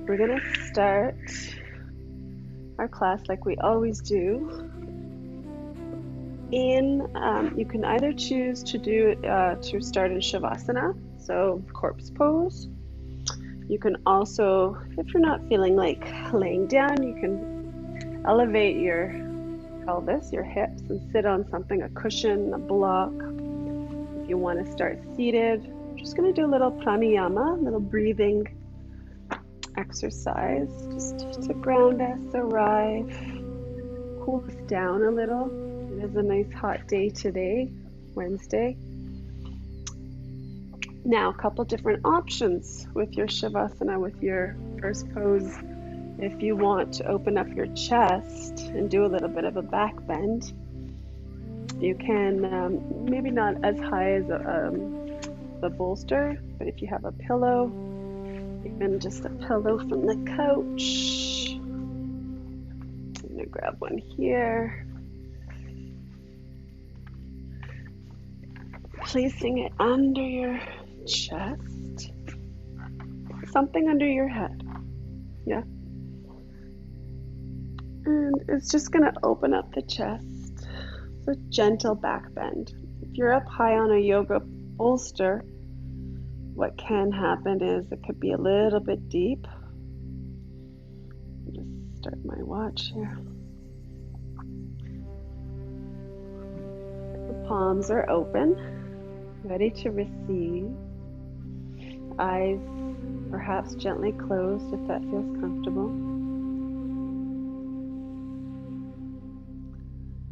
We're going to start our class like we always do. You can either choose to start in Shavasana, so corpse pose. You can also, if you're not feeling like laying down, you can elevate your pelvis, your hips, and sit on something, a cushion, a block. If you want to start seated, I'm just going to do a little pranayama, a little breathing exercise, just to ground us, arrive, cool us down a little. It is a nice hot day today, Wednesday. Now, a couple different options with your Shavasana, with your first pose. If you want to open up your chest and do a little bit of a back bend, you can, maybe not as high as the bolster, but if you have a pillow, even just a pillow from the couch. I'm going to grab one here. Placing it under your chest, something under your head, yeah. And it's just going to open up the chest. It's a gentle back bend. If you're up high on a yoga bolster, what can happen is it could be a little bit deep. I'll just start my watch here. The palms are open, ready to receive. Eyes perhaps gently closed if that feels comfortable.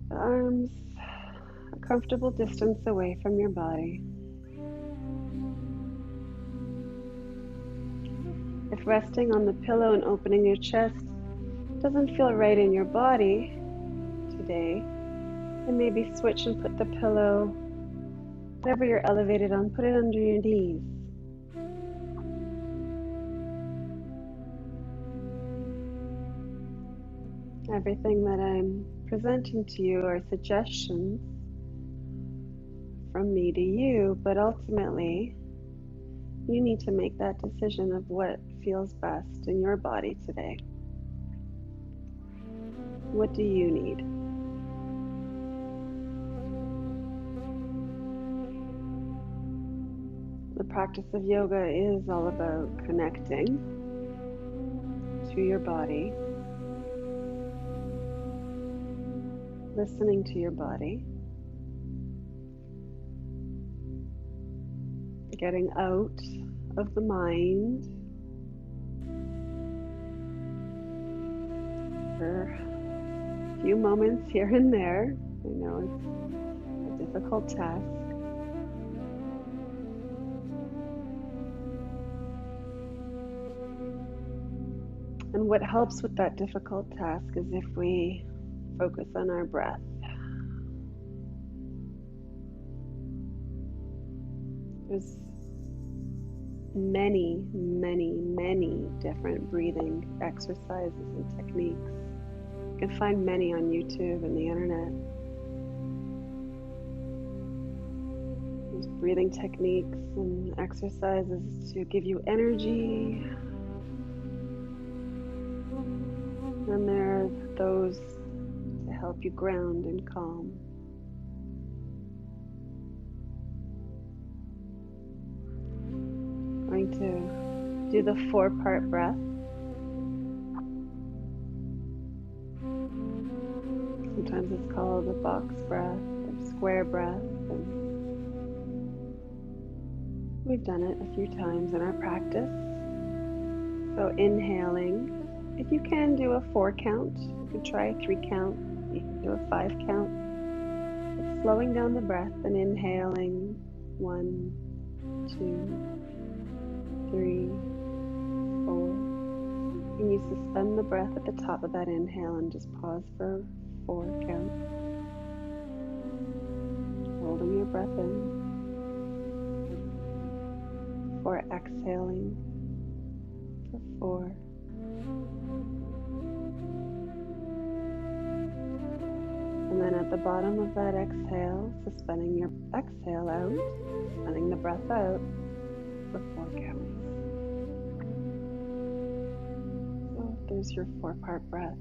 The arms a comfortable distance away from your body. If resting on the pillow and opening your chest doesn't feel right in your body today, then maybe switch and put the pillow, whatever you're elevated on, put it under your knees. Everything that I'm presenting to you are suggestions from me to you, but ultimately you need to make that decision of what feels best in your body today. What do you need? The practice of yoga is all about connecting to your body, listening to your body, getting out of the mind for a few moments here and there. I know it's a difficult task. And what helps with that difficult task is if we focus on our breath. There's many, many, many different breathing exercises and techniques. You can find many on YouTube and the internet. There's breathing techniques and exercises to give you energy. And there are those to help you ground and calm. I'm going to do the 4-part breath. Sometimes it's called a box breath or square breath. And we've done it a few times in our practice. So inhaling. If you can do a 4 count, you could try a 3 count, you can do a 5 count. But slowing down the breath and inhaling 1, 2, 3, 4. And you suspend the breath at the top of that inhale and just pause for 4 counts. Holding your breath in. Before exhaling for 4. And then at the bottom of that exhale, suspending your exhale out, letting the breath out for 4 counts. here's your 4-part breath.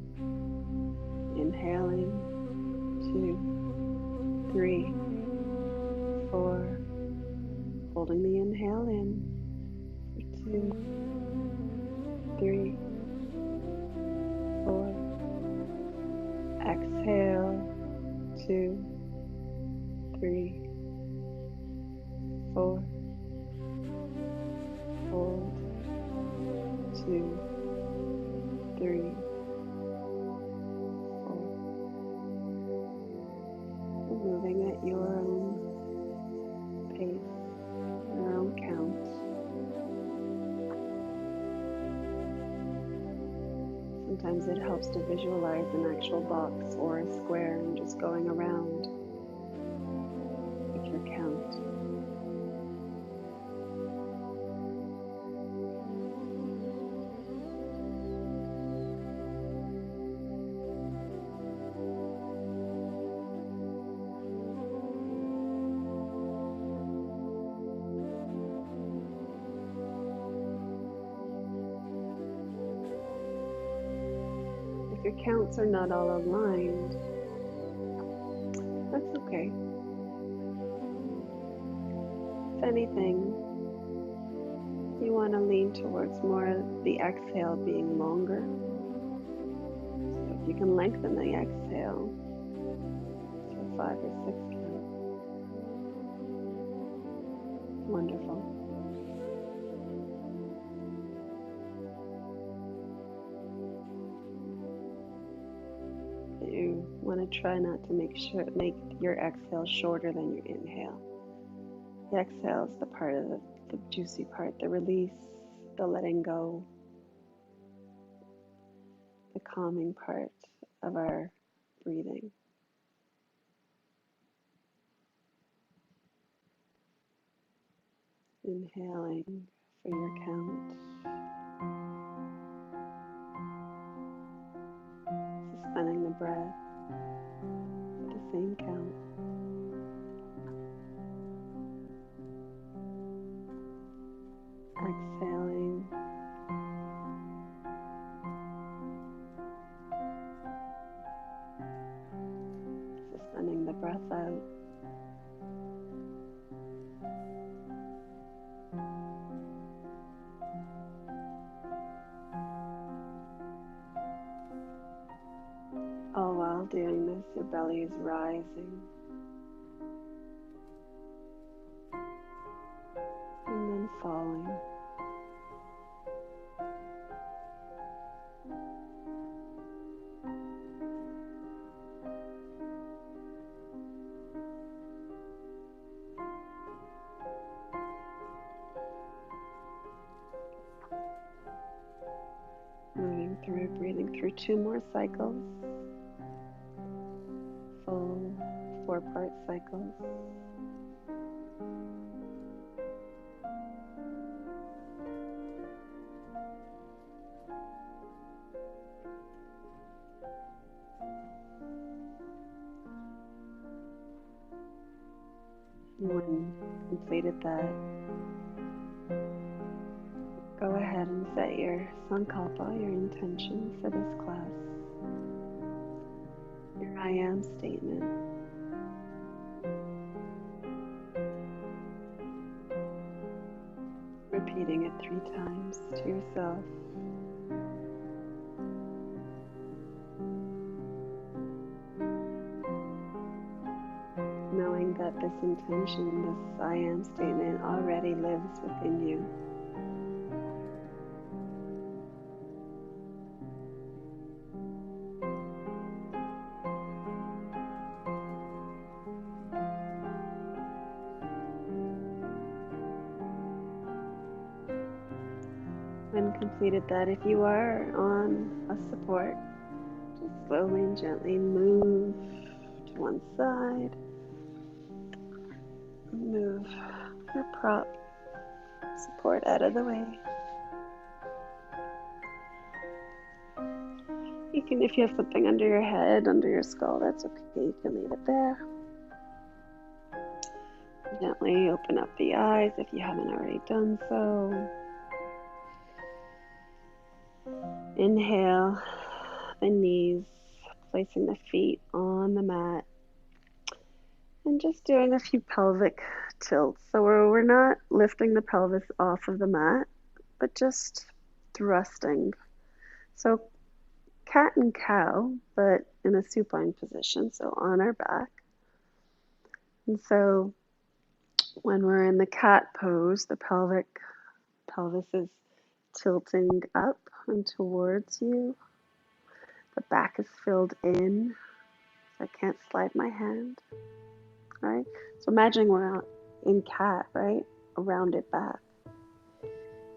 Inhaling, 2, 3, 4. Holding the inhale in for 2, 3, 4. Exhale, 2, 3, 4. Hold, 2, 3, 4. Moving at your own pace, your own count. Sometimes it helps to visualize an actual box or a square and just going around with your count. If your counts are not all aligned, that's okay. If anything, you want to lean towards more the exhale being longer. So if you can lengthen the exhale to a 5 or 6 count, wonderful. You want to try not to make your exhale shorter than your inhale. The exhale is the part of the juicy part, the release, the letting go, the calming part of our breathing. Inhaling for your count. Suspending the breath for the same count. Exhaling. Suspending the breath out. All while doing this, your belly is rising and then falling. Moving through, breathing through 2 more cycles. Full 4-part cycles. When completed that, go ahead and set your sankalpa, your intention for this class. Your I am statement. Repeating it 3 times to yourself. Knowing that this intention, this I am statement already lives within you. When completed that, if you are on a support, just slowly and gently move to one side. Move your prop support out of the way. You can, if you have something under your head, under your skull, that's okay. You can leave it there. Gently open up the eyes if you haven't already done so. Inhale the knees, placing the feet on the mat, and just doing a few pelvic tilts. So we're not lifting the pelvis off of the mat, but just thrusting. So cat and cow, but in a supine position, so on our back. And so when we're in the cat pose, the pelvis is tilting up and towards you. The back is filled in. So I can't slide my hand, right? So imagine we're in cat, right? A rounded back.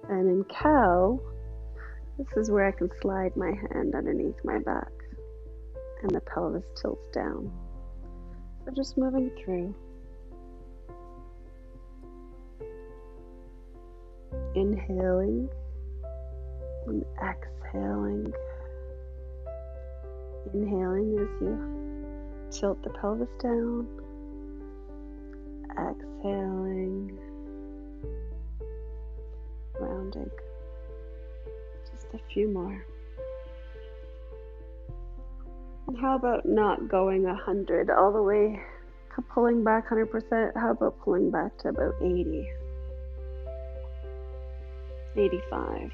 And in cow, this is where I can slide my hand underneath my back and the pelvis tilts down. So just moving through. Inhaling and exhaling. Inhaling as you tilt the pelvis down. Exhaling. Rounding. Just a few more. And how about not going 100 all the way, pulling back 100%? How about pulling back to about 80, 85?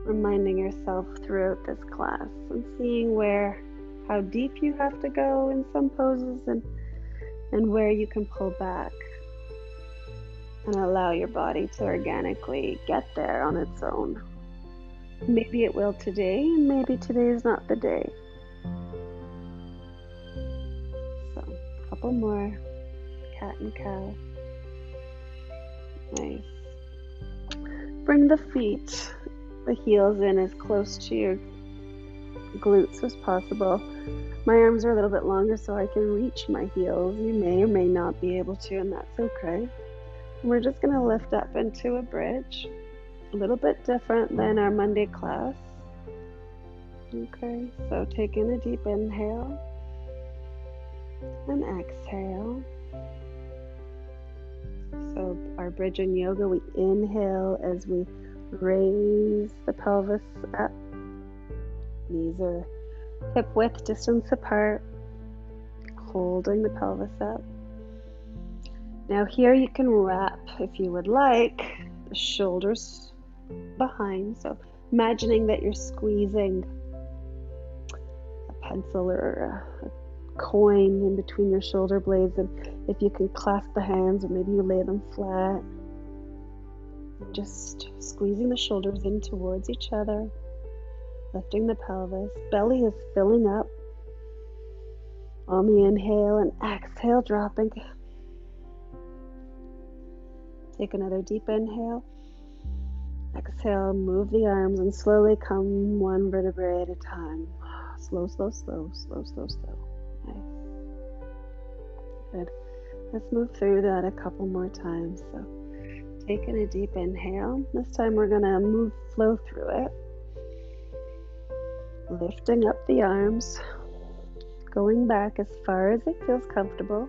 Reminding yourself throughout this class and seeing how deep you have to go in some poses and where you can pull back and allow your body to organically get there on its own. Maybe it will today, and maybe today is not the day. So, a couple more. Cat and cow. Nice. Bring the feet, the heels in as close to your glutes as possible. My arms are a little bit longer so I can reach my heels. You may or may not be able to, and that's okay. And we're just going to lift up into a bridge. A little bit different than our Monday class. Okay, so take in a deep inhale and exhale. So our bridge in yoga, we inhale as we raise the pelvis up. Knees are hip width distance apart, holding the pelvis up. Now here you can wrap, if you would like, the shoulders behind. So imagining that you're squeezing a pencil or a coin in between your shoulder blades, and if you can clasp the hands or maybe you lay them flat, just squeezing the shoulders in towards each other, lifting the pelvis. Belly is filling up on the inhale, and exhale, dropping. Take another deep inhale. Exhale, move the arms and slowly come one vertebrae at a time. Slow, slow, slow, slow, slow, slow. Nice. Good. Let's move through that a couple more times. So taking a deep inhale. This time we're going to flow through it. Lifting up the arms. Going back as far as it feels comfortable.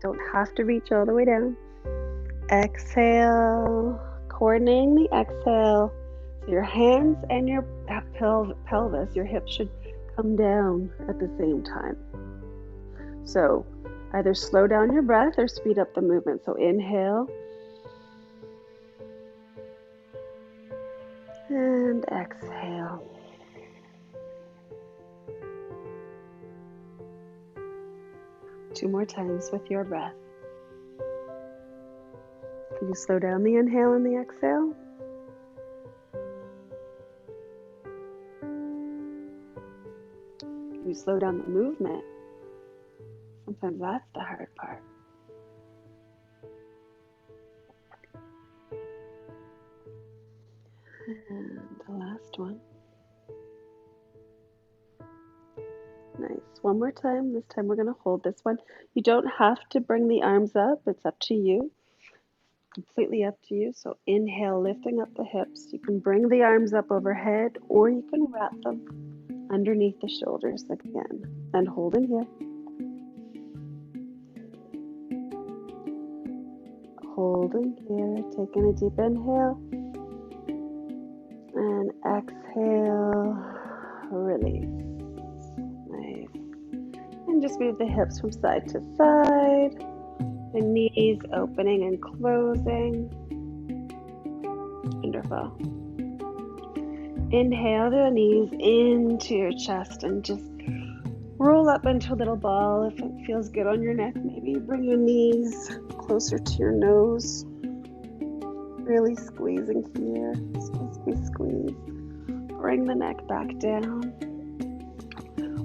Don't have to reach all the way down. Exhale. Coordinating the exhale. So your hands and your pelvis, your hips should come down at the same time. So either slow down your breath or speed up the movement. So inhale. And exhale. Two more times with your breath. Can you slow down the inhale and the exhale? Can you slow down the movement? Sometimes that's the hard part. And the last one. Nice. One more time. This time we're going to hold this one. You don't have to bring the arms up. It's up to you. Completely up to you. So inhale, lifting up the hips. You can bring the arms up overhead, or you can wrap them underneath the shoulders again. And holding here. Holding here. Taking a deep inhale. And exhale, release. Nice. And just move the hips from side to side. The knees opening and closing. Wonderful. Inhale the knees into your chest and just roll up into a little ball. If it feels good on your neck, maybe bring your knees closer to your nose. Really squeezing here. Squeeze, squeeze. Bring the neck back down.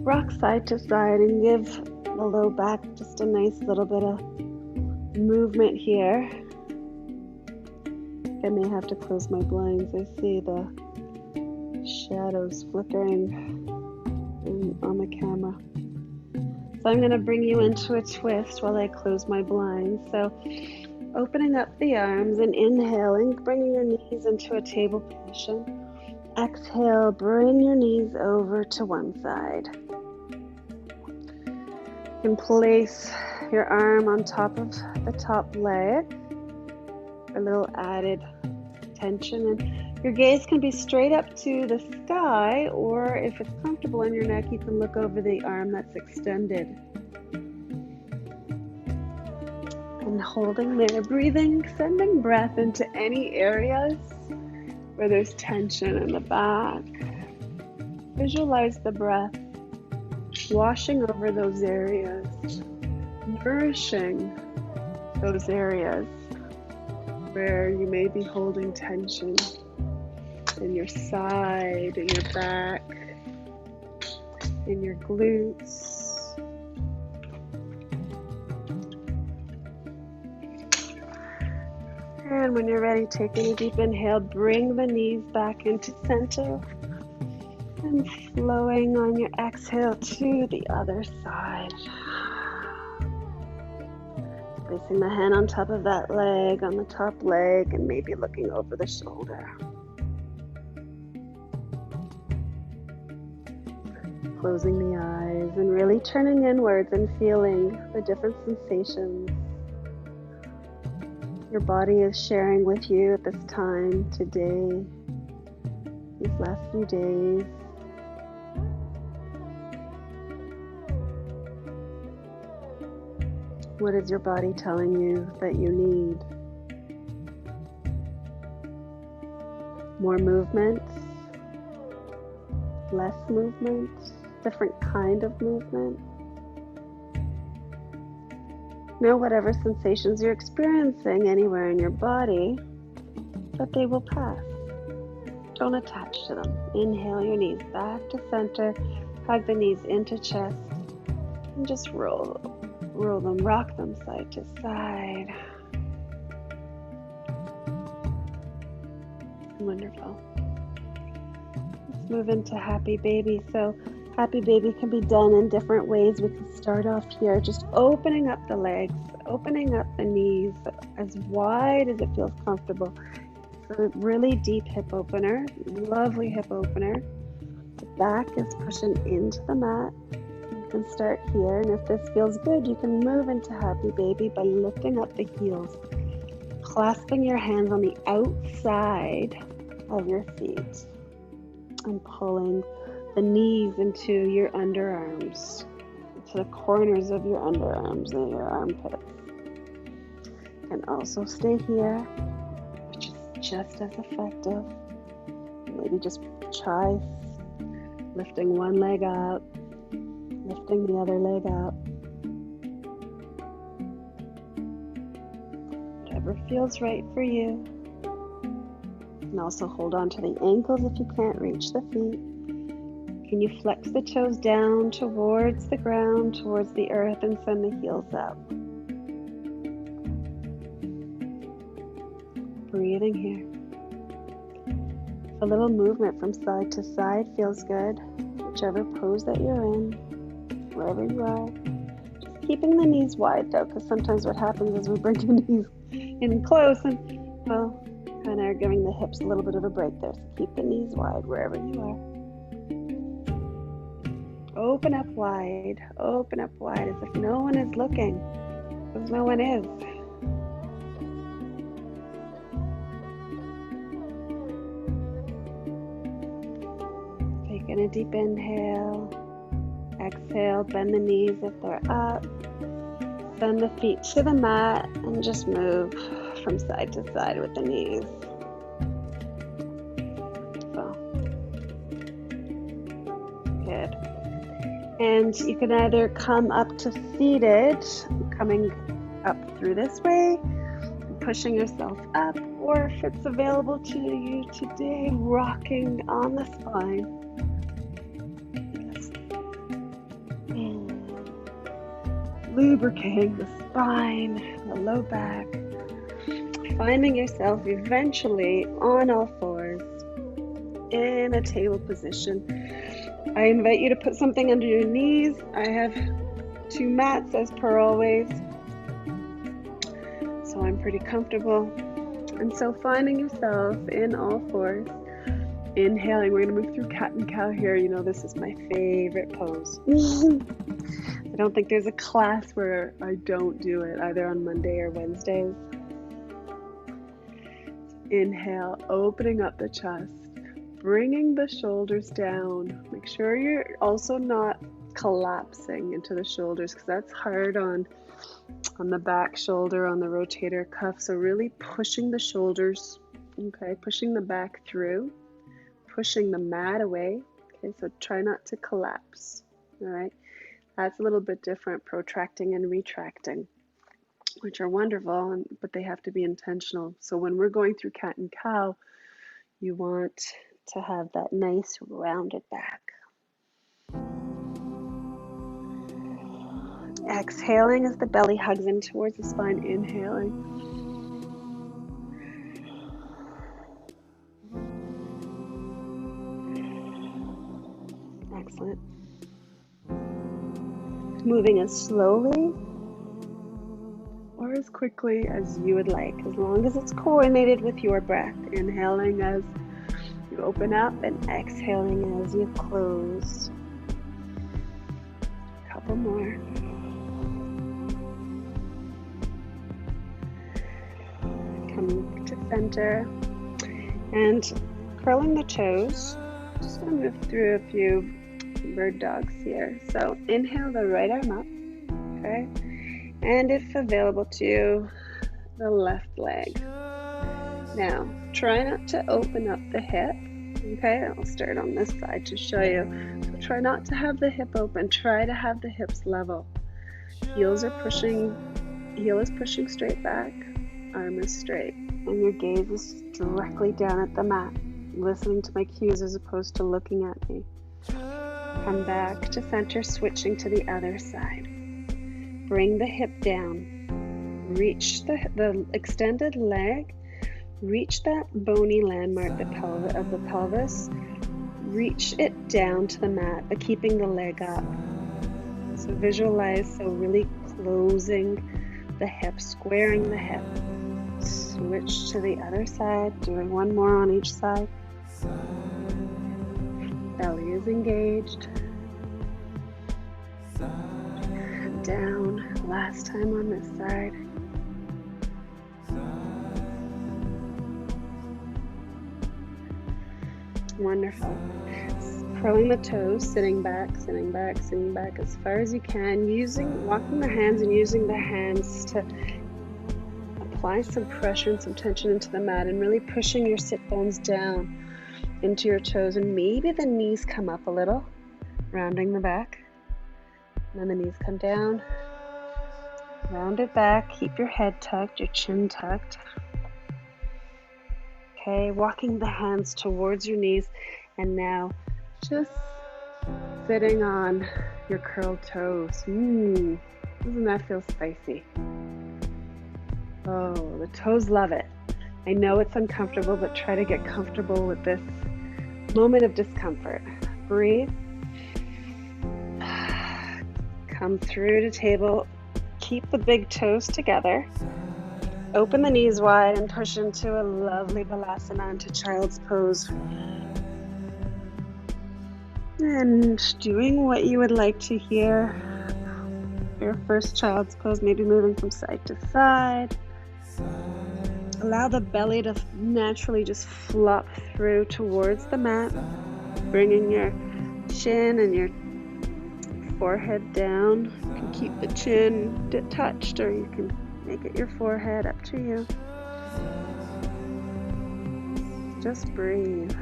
Rock side to side and give the low back just a nice little bit of movement here. I may have to close my blinds. I see the shadows flickering on the camera. So I'm going to bring you into a twist while I close my blinds. So opening up the arms and inhaling, bringing your knees into a table position. Exhale, bring your knees over to one side. You can place your arm on top of the top leg, a little added tension, and your gaze can be straight up to the sky, or if it's comfortable in your neck, you can look over the arm that's extended. And holding there, breathing, sending breath into any areas where there's tension in the back. Visualize the breath washing over those areas, nourishing those areas where you may be holding tension in your side, in your back, in your glutes. And when you're ready, taking a deep inhale, bring the knees back into center and flowing on your exhale to the other side. Placing the hand on top of that leg, on the top leg, and maybe looking over the shoulder. Closing the eyes and really turning inwards and feeling the different sensations your body is sharing with you at this time, today, these last few days. What is your body telling you that you need? More movement, less movement, different kind of movement. Know whatever sensations you're experiencing anywhere in your body, that they will pass. Don't attach to them. Inhale your knees back to center, hug the knees into chest, and just roll them, rock them side to side. Wonderful. Let's move into Happy Baby. So Happy Baby can be done in different ways. We can start off here, just opening up the legs, opening up the knees as wide as it feels comfortable. So a really deep hip opener, lovely hip opener. The back is pushing into the mat. You can start here, and if this feels good, you can move into Happy Baby by lifting up the heels, clasping your hands on the outside of your feet, and pulling the knees into your underarms, to the corners of your underarms and your armpits. And also stay here, which is just as effective. Maybe just try lifting one leg up, lifting the other leg up. Whatever feels right for you. And also hold on to the ankles if you can't reach the feet. Can you flex the toes down towards the ground, towards the earth, and send the heels up? Breathing here. A little movement from side to side feels good. Whichever pose that you're in, wherever you are. Just keeping the knees wide though, because sometimes what happens is we bring the knees in close and, well, kind of are giving the hips a little bit of a break there. So keep the knees wide wherever you are. Open up wide as if no one is looking, because no one is. Take a deep inhale. Exhale, bend the knees if they're up. Bend the feet to the mat and just move from side to side with the knees. So, good. And you can either come up to seated, coming up through this way, pushing yourself up, or if it's available to you today, rocking on the spine. Lubricating the spine, the low back, finding yourself eventually on all fours in a table position. I invite you to put something under your knees. I have 2 mats as per always, so I'm pretty comfortable. And so finding yourself in all fours, inhaling. We're going to move through cat and cow here. You know, this is my favorite pose. I don't think there's a class where I don't do it, either on Monday or Wednesdays. Inhale, opening up the chest, bringing the shoulders down. Make sure you're also not collapsing into the shoulders, because that's hard on the back shoulder, on the rotator cuff. So really pushing the shoulders, okay, pushing the back through, pushing the mat away. Okay, so try not to collapse, all right? That's a little bit different, protracting and retracting, which are wonderful, but they have to be intentional. So when we're going through cat and cow, you want to have that nice rounded back. Exhaling as the belly hugs in towards the spine, inhaling. Excellent. Moving as slowly or as quickly as you would like, as long as it's coordinated with your breath. Inhaling as you open up and exhaling as you close. A couple more. Come to center and curling the toes. Just going to move through a few bird dogs here. So inhale the right arm up, okay? And if available to you, the left leg. Now, try not to open up the hip, okay? I'll start on this side to show you. So try not to have the hip open. Try to have the hips level. Heel is pushing straight back, arm is straight, and your gaze is directly down at the mat, listening to my cues as opposed to looking at me. Come back to center, switching to the other side. Bring the hip down. Reach the extended leg. Reach that bony landmark of the pelvis. Reach it down to the mat, but keeping the leg up. So visualize, so really closing the hip, squaring the hip. Switch to the other side, doing one more on each side. Belly is engaged. Down. Last time on this side. Wonderful. Curling the toes, sitting back as far as you can, walking the hands and using the hands to apply some pressure and some tension into the mat, and really pushing your sit bones down into your toes, and maybe the knees come up a little, rounding the back. And then the knees come down, round it back, keep your head tucked, your chin tucked. Okay, walking the hands towards your knees, and now just sitting on your curled toes. Doesn't that feel spicy? Oh, the toes love it. I know it's uncomfortable, but try to get comfortable with this moment of discomfort. Breathe. Come through to table. Keep the big toes together. Open the knees wide and push into a lovely Balasana, into child's pose. And doing what you would like to hear. Your first child's pose, maybe moving from side to side. Allow the belly to naturally just flop through towards the mat, bringing your chin and your forehead down. You can keep the chin touched, or you can make it your forehead, up to you. Just breathe.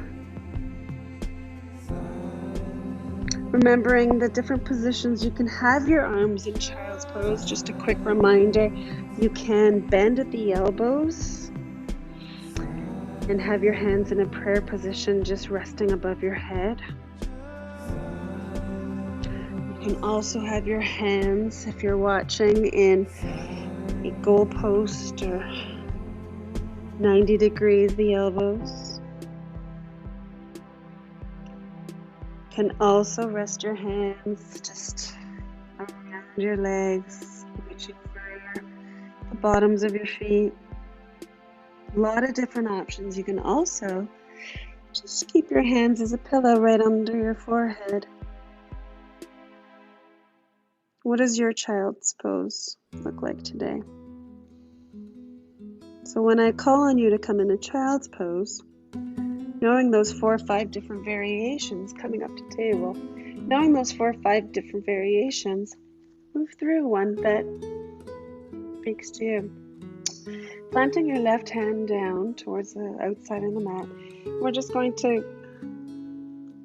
Remembering the different positions you can have your arms in child's pose. Just a quick reminder, you can bend at the elbows and have your hands in a prayer position, just resting above your head. You can also have your hands, if you're watching, in a goalpost or 90 degrees, the elbows. You can also rest your hands just around your legs, reaching for the bottoms of your feet. A lot of different options. You can also just keep your hands as a pillow right under your forehead. What does your child's pose look like today? So when I call on you to come in a child's pose, knowing those 4 or 5 different variations coming up to table, knowing those 4 or 5 different variations, move through one that speaks to you. Planting your left hand down towards the outside of the mat,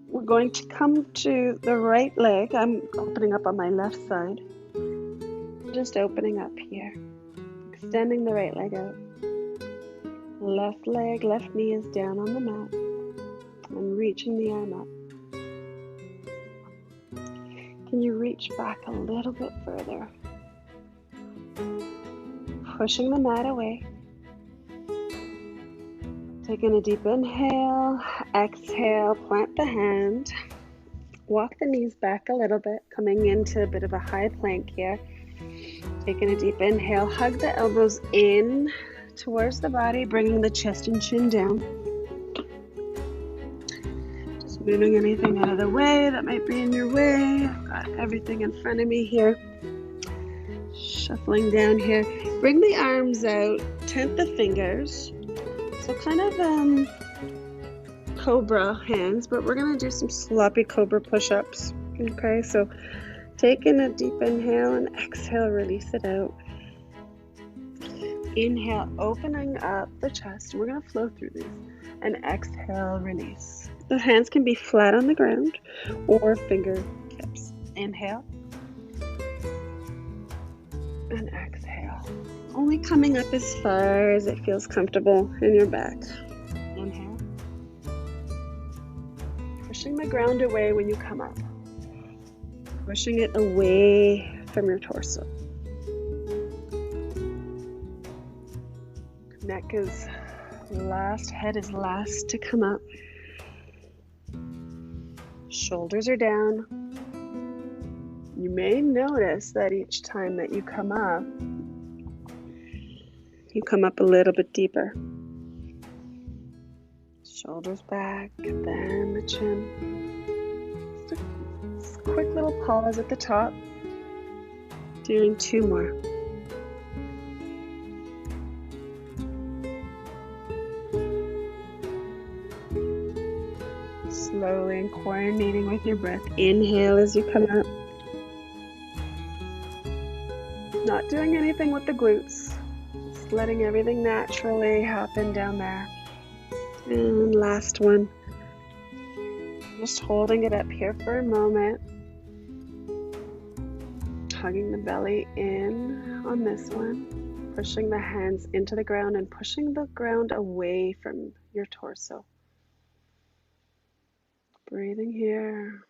we're going to come to the right leg. I'm opening up on my left side. Just opening up here. Extending the right leg out. Left leg, left knee is down on the mat. And reaching the arm up. Can you reach back a little bit further? Pushing the mat away. Taking a deep inhale, exhale, plant the hand. Walk the knees back a little bit, coming into a bit of a high plank here. Taking a deep inhale, hug the elbows in towards the body, bringing the chest and chin down. Just moving anything out of the way that might be in your way. I've got everything in front of me here. Shuffling down here. Bring the arms out, tent the fingers. So kind of cobra hands, but we're going to do some sloppy cobra push-ups. Okay, so taking a deep inhale and exhale, release it out. Inhale, opening up the chest. We're going to flow through these. And exhale, release. The hands can be flat on the ground or fingertips. Inhale. And exhale. Only coming up as far as it feels comfortable in your back. Inhale. Pushing the ground away when you come up. Pushing it away from your torso. Neck is last, head is last to come up. Shoulders are down. You may notice that each time that you come up a little bit deeper. Shoulders back, then the chin. Just a quick little pause at the top. Doing 2 more. Slowly and coordinating with your breath. Inhale as you come up. Not doing anything with the glutes. Just letting everything naturally happen down there. And last one. Just holding it up here for a moment. Hugging the belly in on this one. Pushing the hands into the ground and pushing the ground away from your torso. Breathing here.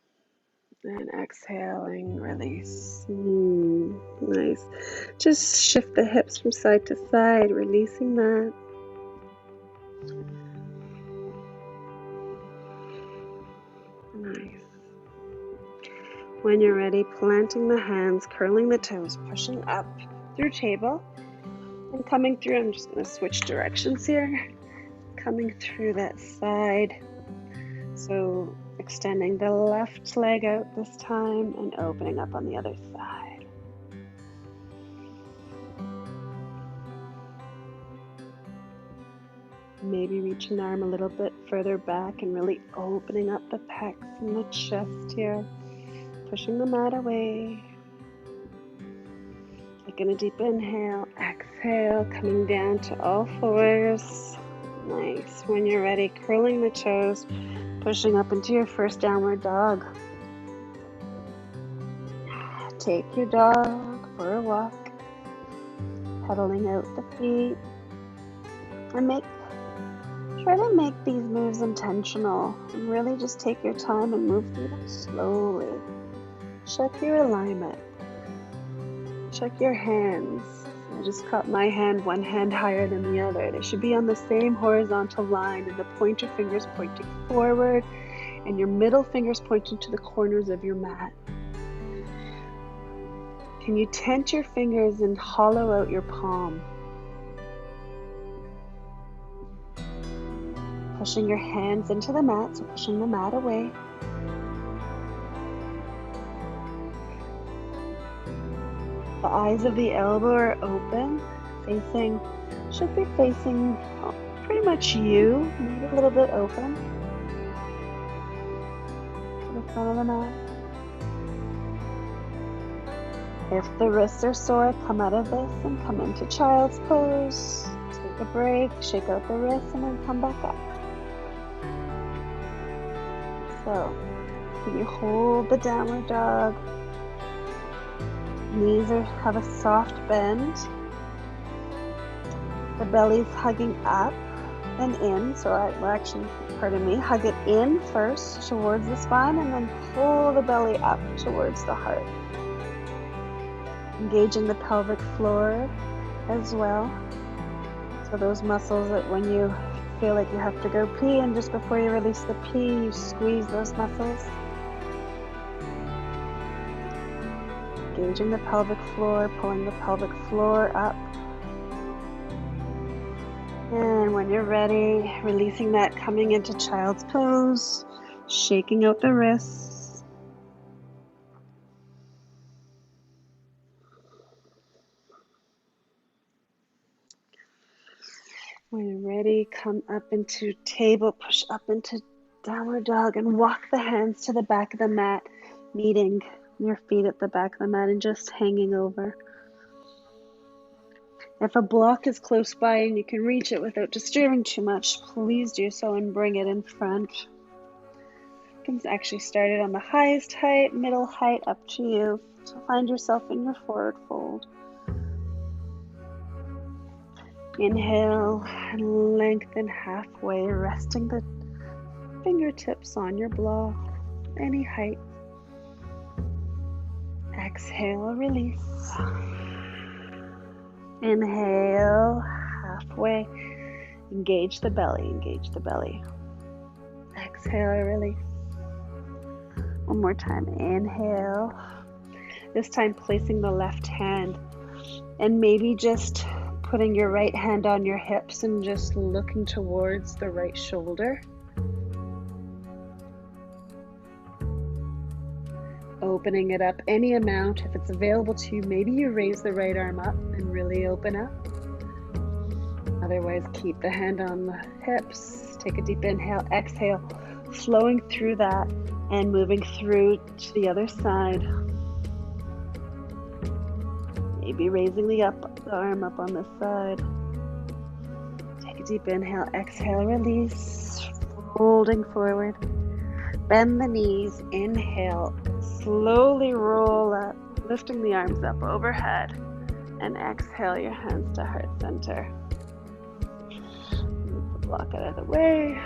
And exhaling, release. Nice. Just shift the hips from side to side, releasing that. Nice. When you're ready, planting the hands, curling the toes, pushing up through table, and coming through. I'm just going to switch directions here. Coming through that side. So extending the left leg out this time and opening up on the other side. Maybe reach an arm a little bit further back and really opening up the pecs and the chest here. Pushing the mat away. Taking a deep inhale, exhale, coming down to all fours. Nice. When you're ready, curling the toes, pushing up into your first downward dog. Take your dog for a walk, pedaling out the feet, and try to make these moves intentional, and really just take your time and move through them slowly. Check your alignment. Check your hands. I just caught my hand, one hand higher than the other. They should be on the same horizontal line, and the pointer fingers pointing forward, and your middle fingers pointing to the corners of your mat. Can you tent your fingers and hollow out your palm? Pushing your hands into the mat, so pushing the mat away. The eyes of the elbow are open, should be facing pretty much you, maybe a little bit open to the front of the mat. If the wrists are sore, come out of this and come into child's pose. Take a break, shake out the wrists, and then come back up. So, can you hold the downward dog? Knees have a soft bend. The belly's hugging up and in, so hug it in first towards the spine, and then pull the belly up towards the heart. Engaging the pelvic floor as well. So those muscles that when you feel like you have to go pee, and just before you release the pee, you squeeze those muscles. Engaging the pelvic floor, pulling the pelvic floor up. And when you're ready, releasing that, coming into child's pose, shaking out the wrists. When you're ready, come up into table, push up into downward dog, and walk the hands to the back of the mat, meeting your feet at the back of the mat and just hanging over. If a block is close by and you can reach it without disturbing too much, please do so and bring it in front. You can actually start it on the highest height, middle height, up to you. So find yourself in your forward fold. Inhale and lengthen halfway, resting the fingertips on your block, any height. Exhale, release. Inhale, halfway. Engage the belly, engage the belly. Exhale, release. One more time, inhale. This time placing the left hand and maybe just putting your right hand on your hips and just looking towards the right shoulder. Opening it up any amount. If it's available to you, maybe you raise the right arm up and really open up. Otherwise, keep the hand on the hips. Take a deep inhale, exhale, flowing through that and moving through to the other side. Maybe raising the arm up on this side. Take a deep inhale, exhale, release, folding forward. Bend the knees, inhale, slowly roll up, lifting the arms up overhead, and exhale your hands to heart center. Move the block out of the way.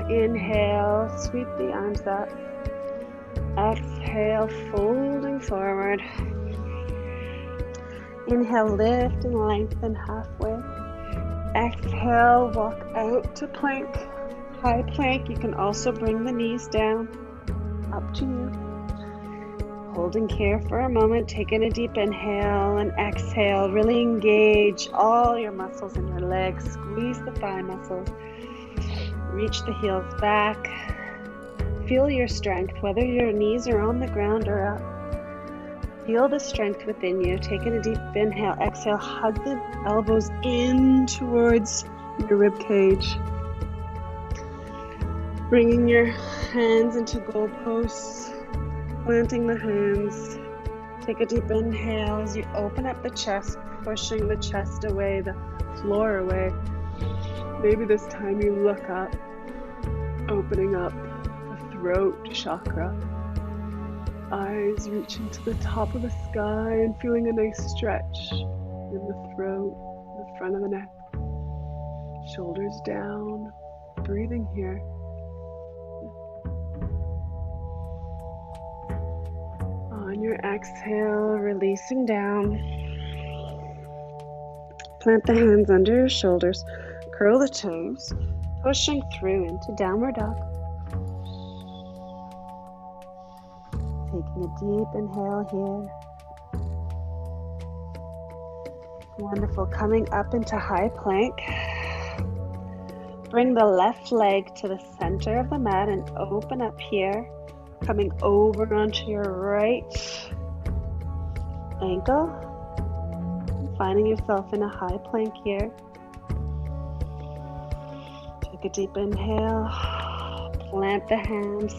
Inhale, sweep the arms up. Exhale, folding forward. Inhale, lift and lengthen halfway. Exhale, walk out to plank. High plank. You can also bring the knees down, up to you. Holding here for a moment, taking a deep inhale and exhale. Really engage all your muscles in your legs. Squeeze the thigh muscles. Reach the heels back. Feel your strength, whether your knees are on the ground or up. Feel the strength within you. Taking a deep inhale, exhale. Hug the elbows in towards your rib cage. Bringing your hands into goalposts, planting the hands. Take a deep inhale as you open up the chest, pushing the chest away, the floor away. Maybe this time you look up, opening up the throat chakra. Eyes reaching to the top of the sky and feeling a nice stretch in the throat, the front of the neck. Shoulders down, breathing here. On your exhale, releasing down. Plant the hands under your shoulders, curl the toes, pushing through into downward dog. Taking a deep inhale here. Wonderful. Coming up into high plank. Bring the left leg to the center of the mat and open up here. Coming over onto your right ankle. Finding yourself in a high plank here. Take a deep inhale. Plant the hands.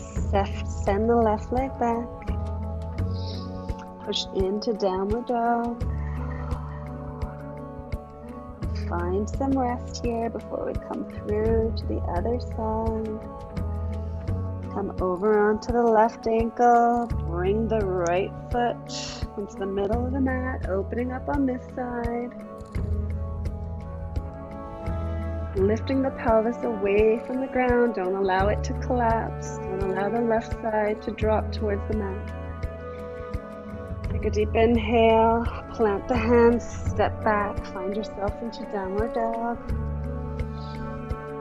Send the left leg back. Push into downward dog. Find some rest here before we come through to the other side. Come over onto the left ankle. Bring the right foot into the middle of the mat, opening up on this side. Lifting the pelvis away from the ground. Don't allow it to collapse. Don't allow the left side to drop towards the mat. Take a deep inhale, plant the hands, step back, find yourself into downward dog.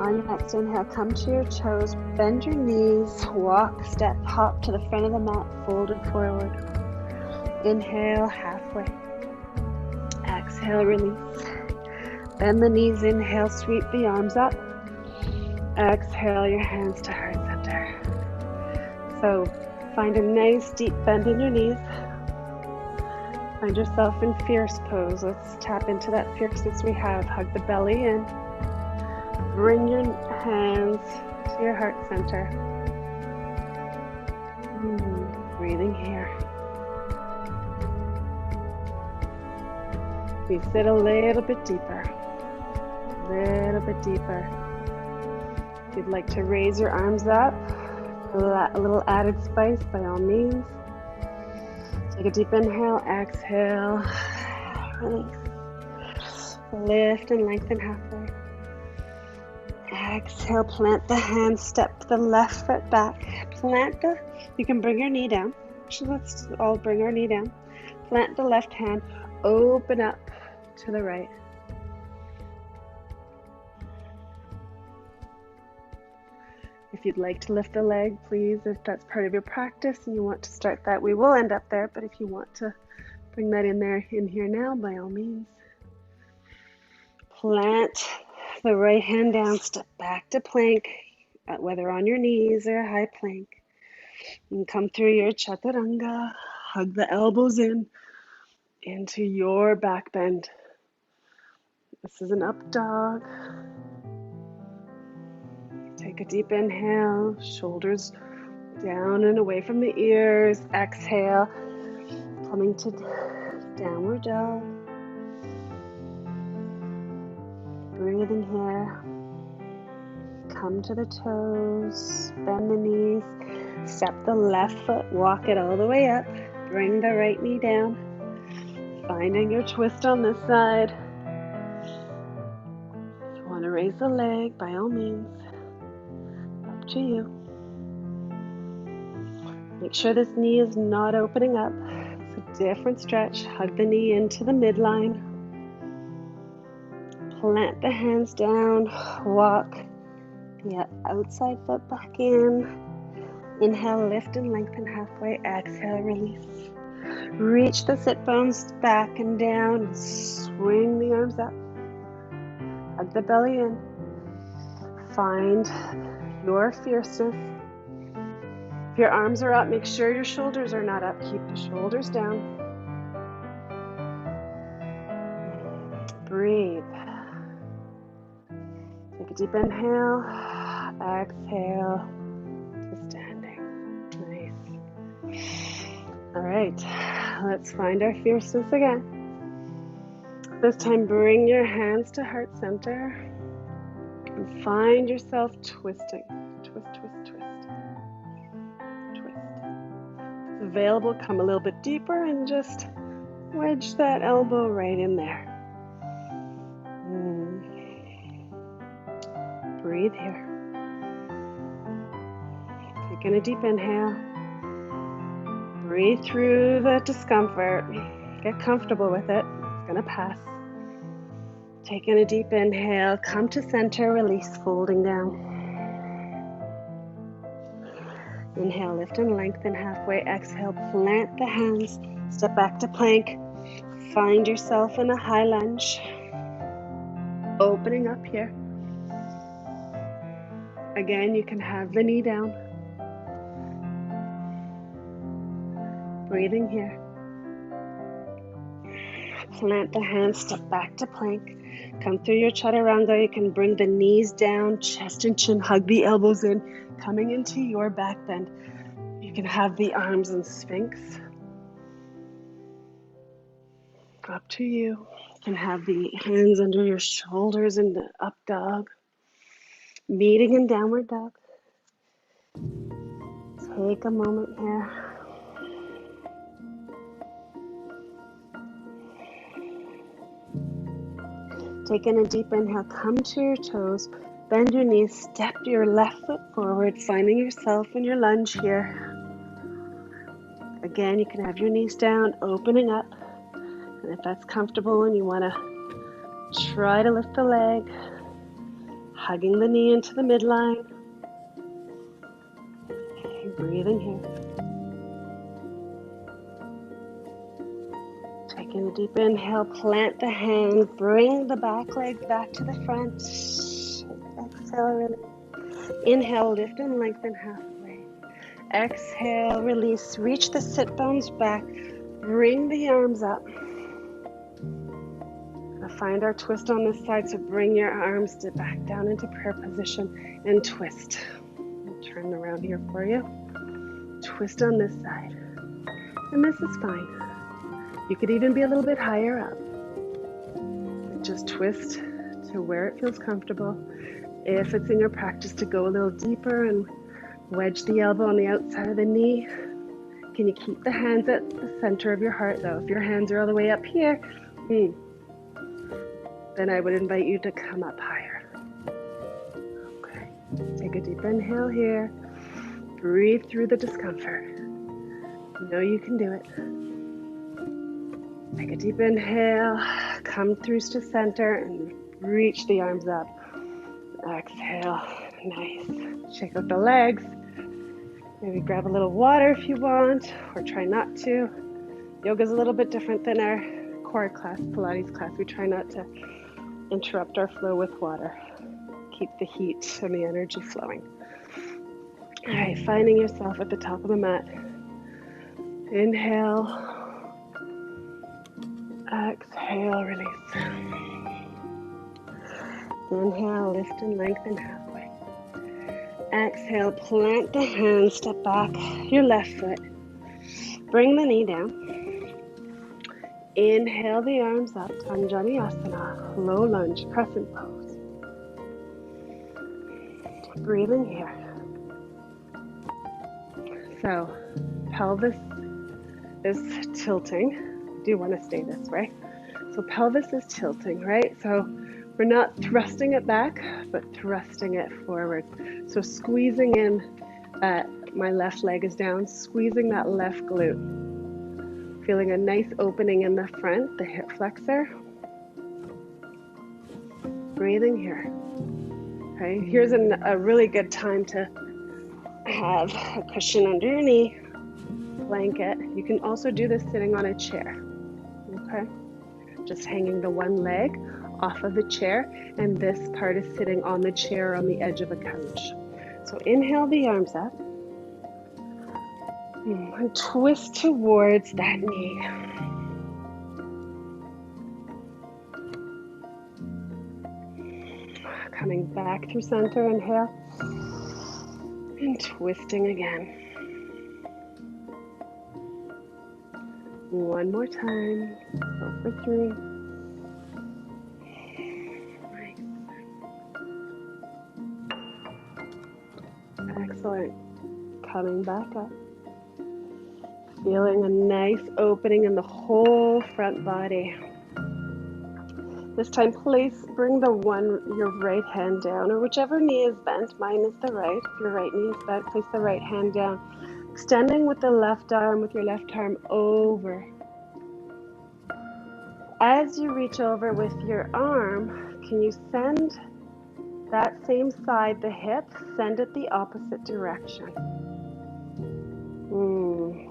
On your next inhale, come to your toes, bend your knees, walk, step, hop to the front of the mat, folded forward. Inhale, halfway. Exhale, release. Bend the knees, inhale, sweep the arms up. Exhale, your hands to heart center. So find a nice deep bend in your knees. Find yourself in fierce pose. Let's tap into that fierceness we have. Hug the belly in. Bring your hands to your heart center. Breathing here. We sit a little bit deeper. A little bit deeper. If you'd like to raise your arms up, a little added spice by all means. Take a deep inhale, exhale, release. Lift and lengthen halfway. Exhale, plant the hand, step the left foot back. You can bring your knee down. Actually, let's all bring our knee down. Plant the left hand, open up to the right. If you'd like to lift the leg, please, if that's part of your practice and you want to start that, we will end up there, but if you want to bring that in here now, by all means. Plant the right hand down, step back to plank, whether on your knees or a high plank. And come through your chaturanga, hug the elbows in, into your back bend. This is an up dog. Take a deep inhale, shoulders down and away from the ears. Exhale, coming to downward dog. Breathing here. Come to the toes, bend the knees, step the left foot, walk it all the way up. Bring the right knee down, finding your twist on this side. If you want to raise the leg, by all means. To you. Make sure this knee is not opening up. It's a different stretch. Hug the knee into the midline. Plant the hands down. Walk the outside foot back in. Inhale, lift and lengthen halfway. Exhale, release. Reach the sit bones back and down. Swing the arms up. Hug the belly in. Find your fierceness. If your arms are up, make sure your shoulders are not up. Keep the shoulders down. Breathe. Take a deep inhale. Exhale. right, let's find our fierceness again. This time, bring your hands to heart center and find yourself twisting. Twist, twist, twist. Twist. If available, come a little bit deeper and just wedge that elbow right in there. Breathe here. Taking a deep inhale. Breathe through the discomfort. Get comfortable with it. It's going to pass. Taking a deep inhale. Come to center. Release, folding down. Inhale, lift and lengthen halfway. Exhale, plant the hands. Step back to plank. Find yourself in a high lunge. Opening up here. Again, you can have the knee down. Breathing here. Plant the hands, step back to plank. Come through your chaturanga. You can bring the knees down, chest and chin, hug the elbows in, coming into your back bend. You can have the arms in Sphinx. Up to you. You can have the hands under your shoulders in the up dog. Meeting in downward dog. Take a moment here. Taking a deep inhale, come to your toes, bend your knees, step your left foot forward, finding yourself in your lunge here. Again, you can have your knees down, opening up. And if that's comfortable and you want to try to lift the leg, hugging the knee into the midline. Breathing here. Taking a deep inhale, plant the hand, bring the back leg back to the front. Exhale, release. Inhale, lift and lengthen halfway. Exhale, release. Reach the sit bones back. Bring the arms up. Find our twist on this side, so bring your arms back down into prayer position and twist. I'll turn around here for you. Twist on this side. And this is fine. You could even be a little bit higher up. Just twist to where it feels comfortable. If it's in your practice to go a little deeper and wedge the elbow on the outside of the knee, can you keep the hands at the center of your heart though? If your hands are all the way up here, then I would invite you to come up higher. Okay, take a deep inhale here. Breathe through the discomfort. You know you can do it. Take a deep inhale, come through to center and reach the arms up. Exhale, nice. Shake out the legs. Maybe grab a little water if you want, or try not to. Yoga's a little bit different than our core class, Pilates class. We try not to interrupt our flow with water. Keep the heat and the energy flowing. All right, finding yourself at the top of the mat. Inhale. Exhale, release. Inhale, lift and lengthen halfway. Exhale, plant the hands, step back your left foot. Bring the knee down. Inhale the arms up, Anjaneyasana, low lunge, crescent pose. Breathing here. So, pelvis is tilting. Do you want to stay this way? So pelvis is tilting, right? So we're not thrusting it back, but thrusting it forward. So squeezing in, my left leg is down, squeezing that left glute. Feeling a nice opening in the front, the hip flexor. Breathing here. Okay, here's a really good time to have a cushion under your knee, blanket. You can also do this sitting on a chair. Okay, just hanging the one leg off of the chair, and this part is sitting on the chair on the edge of a couch. So inhale the arms up and twist towards that knee. Coming back through center, inhale, and twisting again. One more time. Go for 3. Excellent. Coming back up. Feeling a nice opening in the whole front body. This time, bring your right hand down, or whichever knee is bent. Mine is the right. If your right knee is bent, place the right hand down. Extending with the left arm, with your left arm over. As you reach over with your arm, can you send that same side, the hip, send it the opposite direction?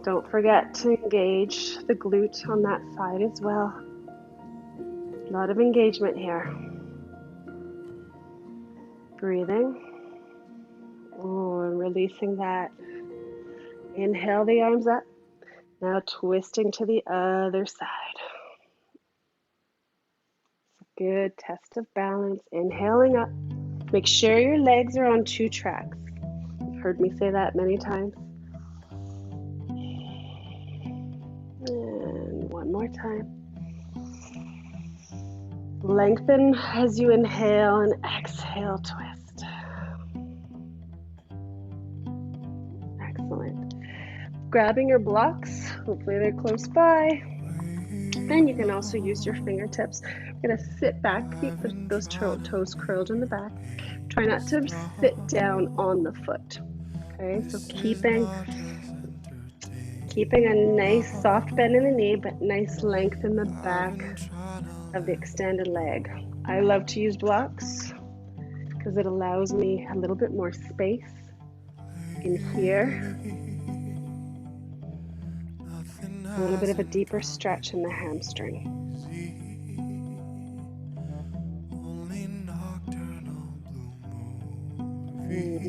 Don't forget to engage the glute on that side as well. A lot of engagement here. Breathing. And releasing that. Inhale the arms up. Now twisting to the other side. Good test of balance. Inhaling up. Make sure your legs are on 2 tracks. You've heard me say that many times. And one more time. Lengthen as you inhale and exhale, twist. Excellent. Grabbing your blocks, hopefully they're close by. And you can also use your fingertips. We're going to sit back, keep those toes curled in the back. Try not to sit down on the foot. Okay, so keeping a nice soft bend in the knee, but nice length in the back of the extended leg. I love to use blocks because it allows me a little bit more space in here. A little bit of a deeper stretch in the hamstring.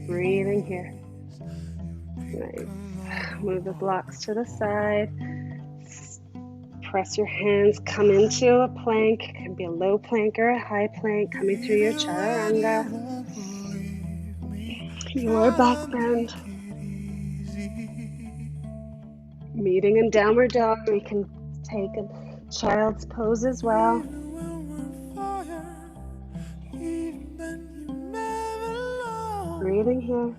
Breathing here. Nice. Move the blocks to the side. Press your hands, come into a plank. It can be a low plank or a high plank, coming through your chaturanga. Your back bend. Meeting in downward dog. We can take a child's pose as well. Breathing here.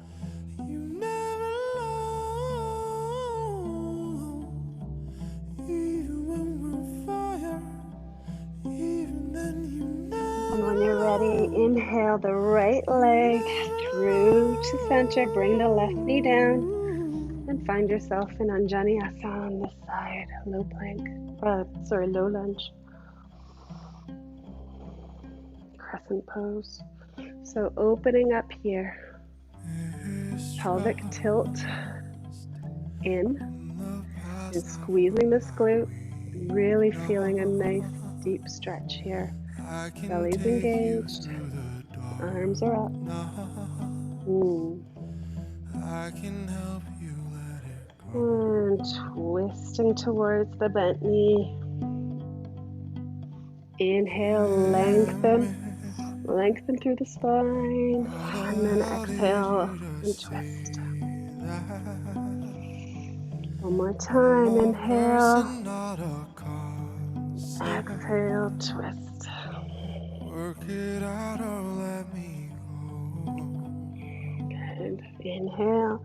And when you're ready, inhale the right leg through to center. Bring the left knee down and find yourself in Anjaneyasana on this side. Low plank. Low lunge. Crescent pose. So opening up here. Pelvic tilt in and squeezing this glute. Really feeling a nice deep stretch here. Belly's engaged. Arms are up. And twisting towards the bent knee. Inhale, lengthen. Lengthen through the spine. And then exhale and twist. One more time. Inhale. Exhale, twist. Good. Inhale.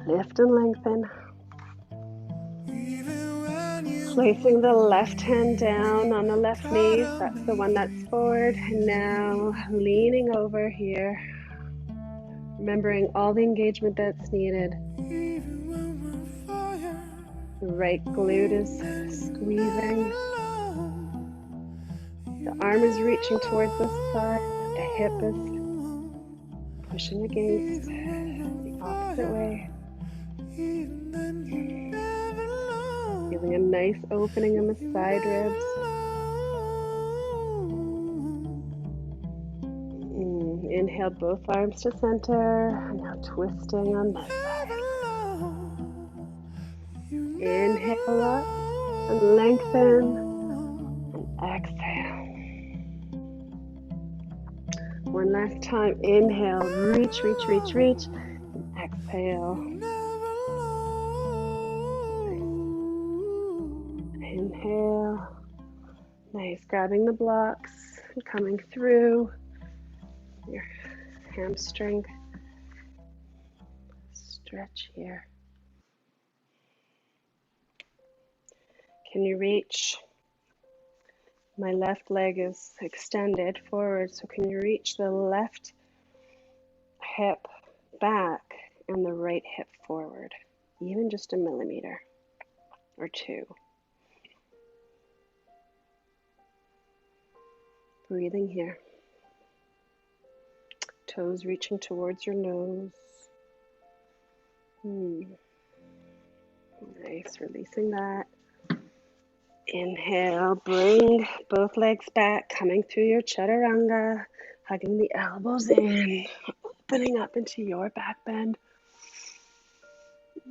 Lift and lengthen. Placing the left hand down on the left knee. That's the one that's forward. And now leaning over here. Remembering all the engagement that's needed. The right glute is squeezing. The arm is reaching towards this side. The hip is pushing against the opposite way. Feeling a nice opening in the side ribs. Inhale both arms to center. Now twisting on this side. Inhale up and lengthen. And exhale. One last time. Inhale. Reach, reach, reach, reach. And exhale. Inhale. Nice. Grabbing the blocks and coming through your hamstring. Stretch here. Can you reach? My left leg is extended forward, so can you reach the left hip back and the right hip forward? Even just a millimeter or two. Breathing here. Toes reaching towards your nose. Nice, releasing that. Inhale, bring both legs back, coming through your chaturanga, hugging the elbows in, opening up into your back bend,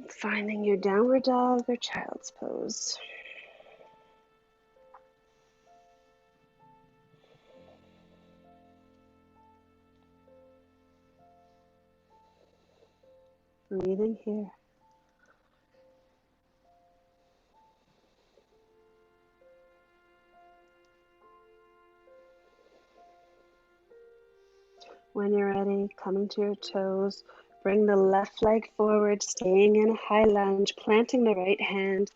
finding your downward dog or child's pose. Breathing here. When you're ready, coming to your toes, bring the left leg forward, staying in a high lunge, planting the right hand.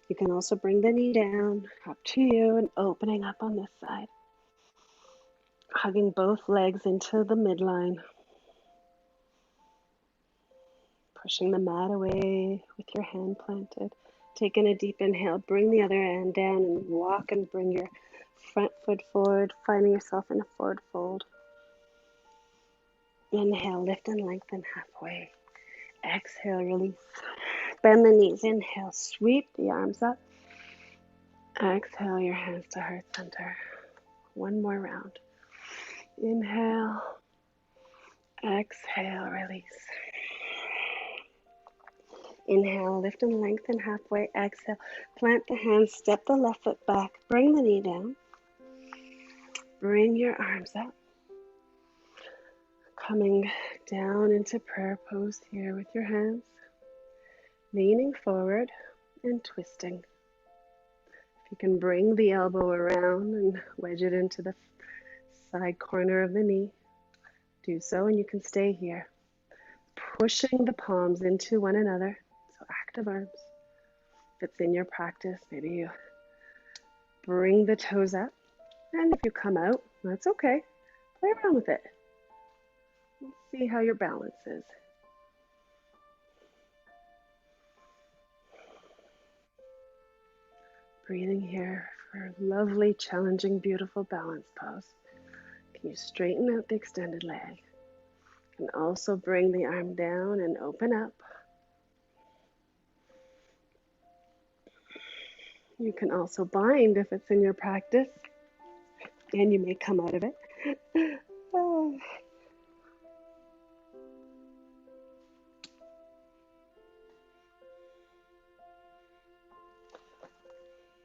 You can also bring the knee down, up to you, and opening up on this side. Hugging both legs into the midline. Pushing the mat away with your hand planted. Taking a deep inhale, bring the other hand down and walk and bring your front foot forward, finding yourself in a forward fold. Inhale, lift and lengthen halfway. Exhale, release. Bend the knees. Inhale, sweep the arms up. Exhale, your hands to heart center. One more round. Inhale. Exhale, release. Inhale, lift and lengthen halfway. Exhale, plant the hands, step the left foot back, bring the knee down. Bring your arms up. Coming down into prayer pose here with your hands. Leaning forward and twisting. If you can bring the elbow around and wedge it into the side corner of the knee, do so, and you can stay here. Pushing the palms into one another, so active arms. If it's in your practice, maybe you bring the toes up, and if you come out, that's okay. Play around with it. Let's see how your balance is. Breathing here for a lovely, challenging, beautiful balance pose. Can you straighten out the extended leg? You can also bring the arm down and open up. You can also bind if it's in your practice, and you may come out of it.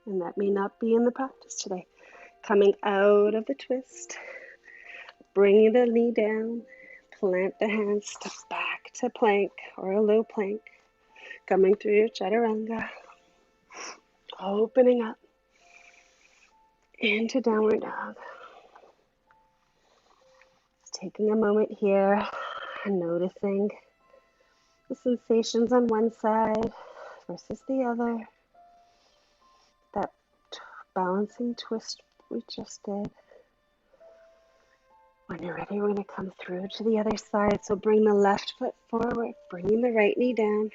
And that may not be in the practice today. Coming out of the twist, bring the knee down, plant the hands, step back to plank or a low plank. Coming through your chaturanga, opening up into downward dog. Just taking a moment here and noticing the sensations on one side versus the other. That balancing twist we just did. When you're ready, we're going to come through to the other side. So bring the left foot forward, bringing the right knee down.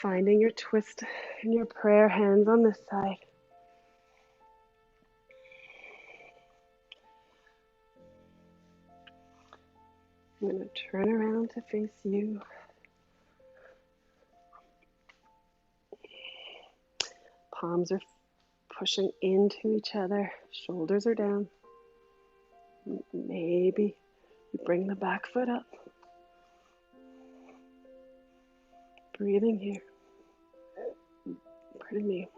Finding your twist and your prayer hands on this side. I'm going to turn around to face you. Palms are pushing into each other. Shoulders are down. Maybe you bring the back foot up. Breathing here. Pardon me.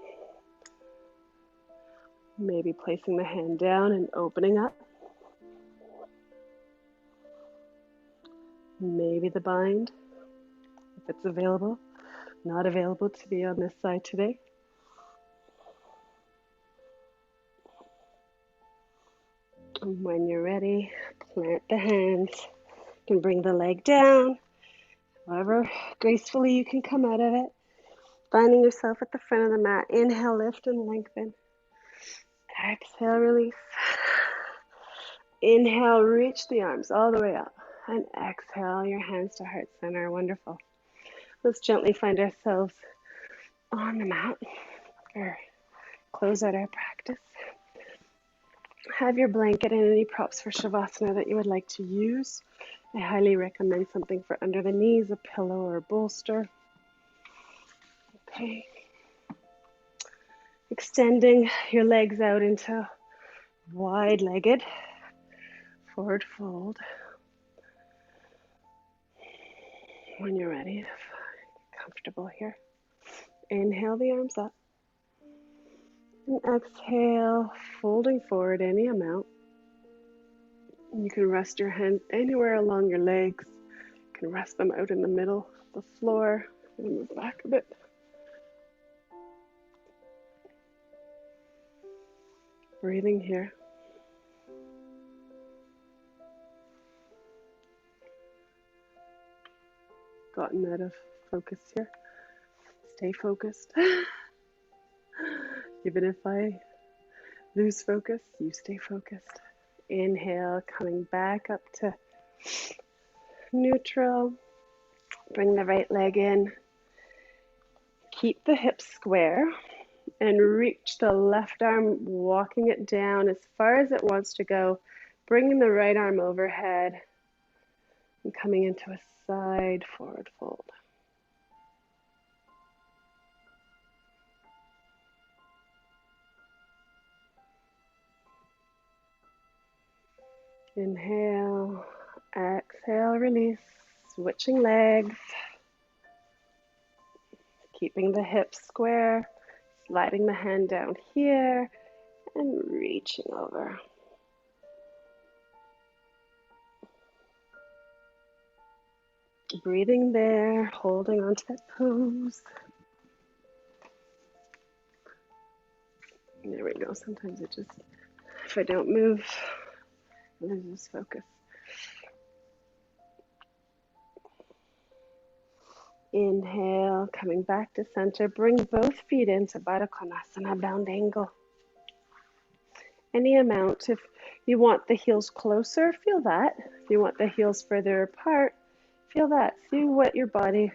Maybe placing the hand down and opening up. Maybe the bind, if it's available. Not available to be on this side today. And when you're ready, plant the hands. You can bring the leg down, however gracefully you can come out of it. Finding yourself at the front of the mat. Inhale, lift and lengthen. Exhale, release. Inhale, reach the arms all the way up. And exhale, your hands to heart center. Wonderful. Let's gently find ourselves on the mat or close out our practice. Have your blanket and any props for Shavasana that you would like to use. I highly recommend something for under the knees, a pillow or a bolster. Okay. Extending your legs out into wide-legged forward fold. When you're ready, comfortable here. Inhale the arms up. And exhale, folding forward any amount. You can rest your hands anywhere along your legs. You can rest them out in the middle of the floor. And move back a bit. Breathing here. Gotten out of focus here. Stay focused. Even if I lose focus, you stay focused. Inhale, coming back up to neutral. Bring the right leg in. Keep the hips square and reach the left arm, walking it down as far as it wants to go. Bringing the right arm overhead and coming into a side forward fold. Inhale, exhale, release, switching legs, keeping the hips square, sliding the hand down here, and reaching over. Breathing there, holding onto that pose. There we go. Sometimes it just, if I don't move, it loses focus. Inhale, coming back to center. Bring both feet into Baddha Konasana, bound angle. Any amount. If you want the heels closer, feel that. If you want the heels further apart, feel that. See what your body,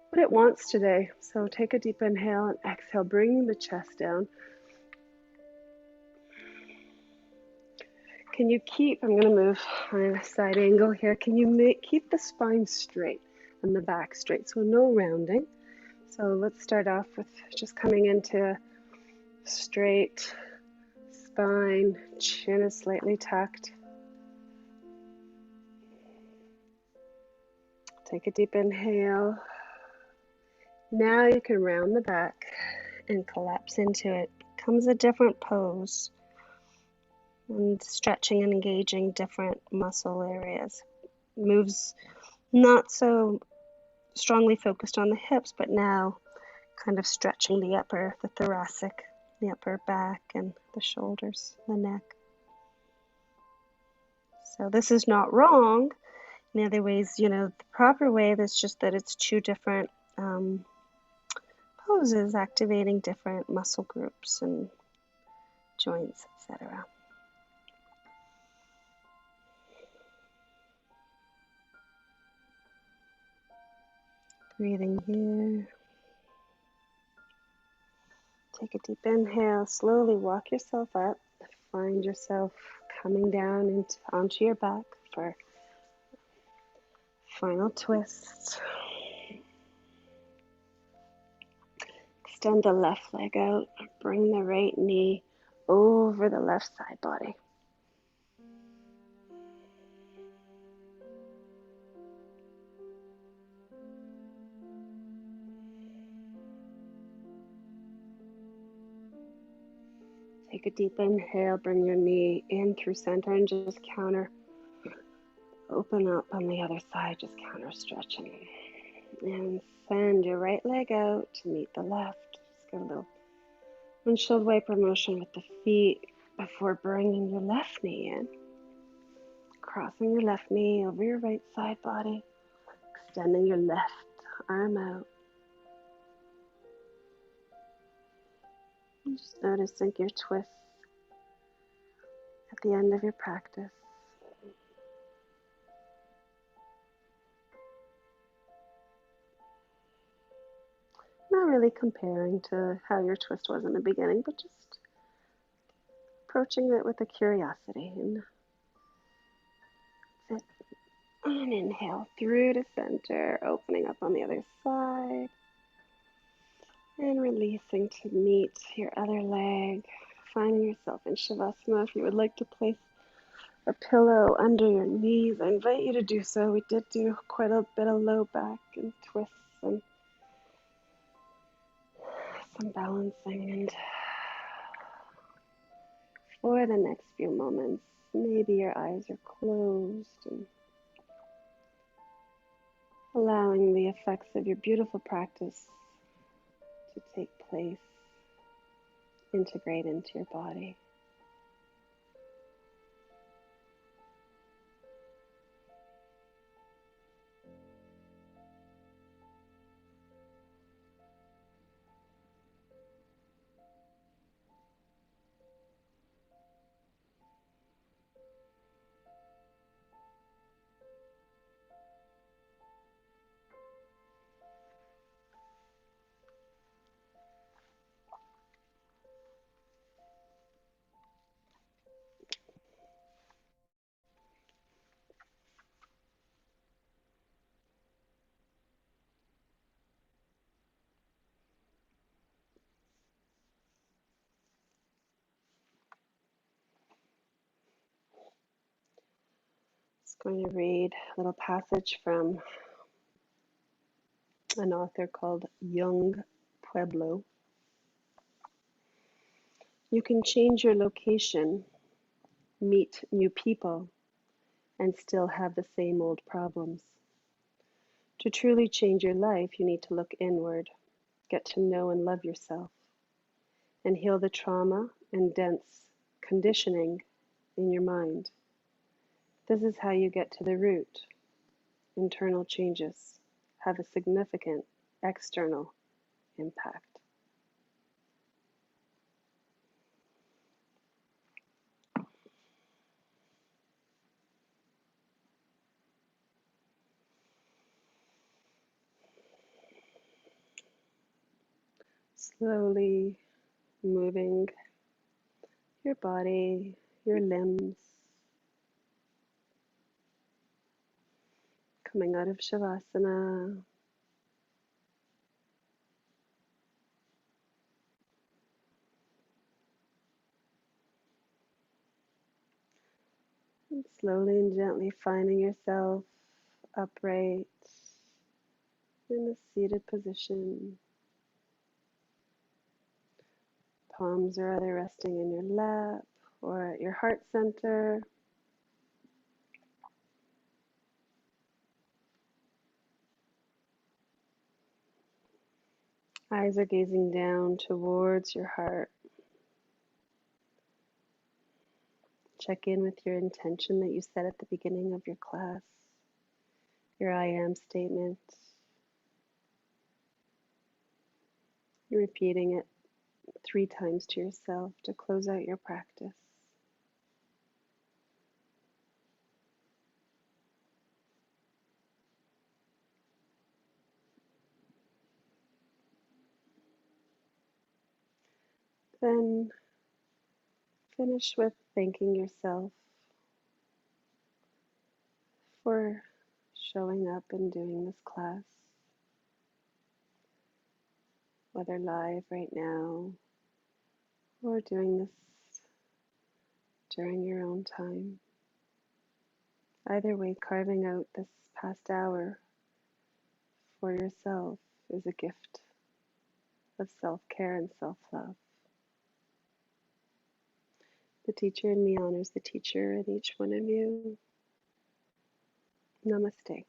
what it wants today. So take a deep inhale and exhale, bringing the chest down. Can you keep, I'm going to move on a side angle here. Can you keep the spine straight and the back straight? So no rounding. So let's start off with just coming into straight spine, chin is slightly tucked. Take a deep inhale. Now you can round the back and collapse into it. Becomes a different pose. And stretching and engaging different muscle areas. Moves not so strongly focused on the hips, but now kind of stretching the thoracic, the upper back and the shoulders, the neck. So this is not wrong. In other ways, the proper way, that's just that it's two different poses, activating different muscle groups and joints, etc. Breathing here. Take a deep inhale, slowly walk yourself up. Find yourself coming down onto your back for final twist. Extend the left leg out. Bring the right knee over the left side body. Take a deep inhale, bring your knee in through center and just counter. Open up on the other side, just counter stretching. And send your right leg out to meet the left. Just get a little windshield wiper motion with the feet. before bringing your left knee in, crossing your left knee over your right side body, extending your left arm out. And just noticing your twists at the end of your practice. Not really comparing to how your twist was in the beginning, but just approaching it with a curiosity. And that's it. And inhale through to center, opening up on the other side. And releasing to meet your other leg. Finding yourself in Shavasana. If you would like to place a pillow under your knees, I invite you to do so. We did do quite a bit of low back and twists and some balancing. And for the next few moments, maybe your eyes are closed and allowing the effects of your beautiful practice to take place, integrate into your body. Just going to read a little passage from an author called Yung Pueblo. You can change your location, meet new people, and still have the same old problems. To truly change your life, you need to look inward, get to know and love yourself, and heal the trauma and dense conditioning in your mind. This is how you get to the root. Internal changes have a significant external impact. Slowly moving your body, your limbs, coming out of Shavasana. And slowly and gently finding yourself upright in a seated position. Palms are either resting in your lap or at your heart center. Eyes are gazing down towards your heart. Check in with your intention that you set at the beginning of your class, your I am statement. You're repeating it 3 times to yourself to close out your practice. Then finish with thanking yourself for showing up and doing this class, whether live right now or doing this during your own time. Either way, carving out this past hour for yourself is a gift of self-care and self-love. The teacher in me honors the teacher in each one of you. Namaste.